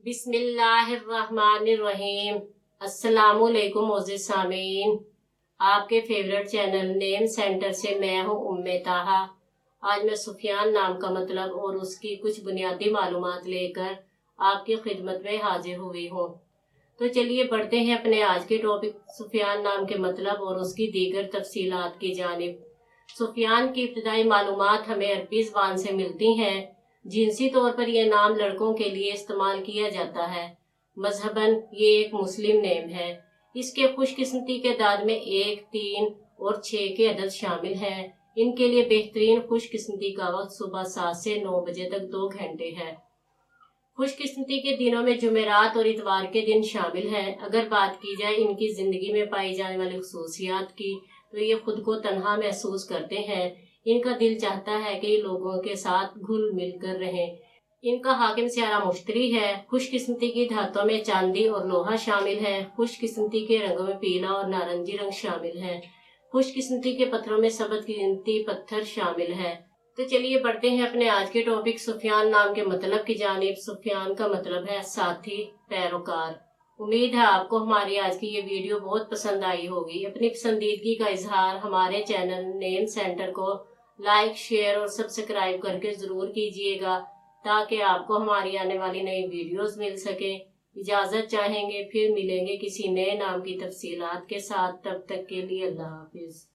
बिस्मिल्लाहिर्रहमानिर्रहीम। अस्सलामुअलैकुम मोअज़्ज़िज़ सामीन, आपके फेवरेट चैनल नेम सेंटर से मैं हूँ उम्मे ताहा। आज मैं सुफियान नाम का मतलब और उसकी कुछ बुनियादी मालूमात लेकर आपकी खिदमत में हाजिर हुई हूँ। तो चलिए बढ़ते हैं अपने आज के टॉपिक सुफियान नाम के मतलब और उसकी दीगर तफसीलात की जानिब। सुफियान की इब्तदाई मालूमात हमें अरबी ज़बान से मिलती हैं। जिनसी तौर पर यह नाम लड़कों के लिए इस्तेमाल किया जाता है। मजहबन ये एक मुस्लिम नेम है। इसके खुशकिस्मती के दाद में 1, 3 और 6 के अदद शामिल हैं। इनके लिए बेहतरीन खुशकिस्मती का वक्त सुबह 7 से 9 बजे तक 2 घंटे है। खुशकिस्मती के दिनों में जुमेरात और इतवार के दिन शामिल हैं। अगर बात की जाए इनकी जिंदगी में पाई जाने वाली खसूसियात की, तो ये खुद को तन्हा महसूस करते हैं। इनका दिल चाहता है कि लोगों के साथ घुल मिल कर रहें। इनका हाकिम सियारा मुश्तरी है। खुशकिस्मती की धातों में चांदी और लोहा शामिल है। खुशकिस्मती के रंगों में पीला और नारंगी रंग शामिल है। खुशकिस्मती के पत्थरों में सबज कीमती पत्थर शामिल है। तो चलिए बढ़ते हैं अपने आज के टॉपिक सुफियान नाम के मतलब की जानिब। सुफियान का मतलब है साथी, पैरोकार। उम्मीद है आपको हमारी आज की ये वीडियो बहुत पसंद आई होगी। अपनी पसंदीदगी का इजहार हमारे चैनल नेम सेंटर को लाइक, शेयर और सब्सक्राइब करके जरूर कीजिएगा, ताकि आपको हमारी आने वाली नई वीडियोस मिल सके। इजाजत चाहेंगे, फिर मिलेंगे किसी नए नाम की तफसीलात के साथ। तब तक के लिए अल्लाह हाफिज।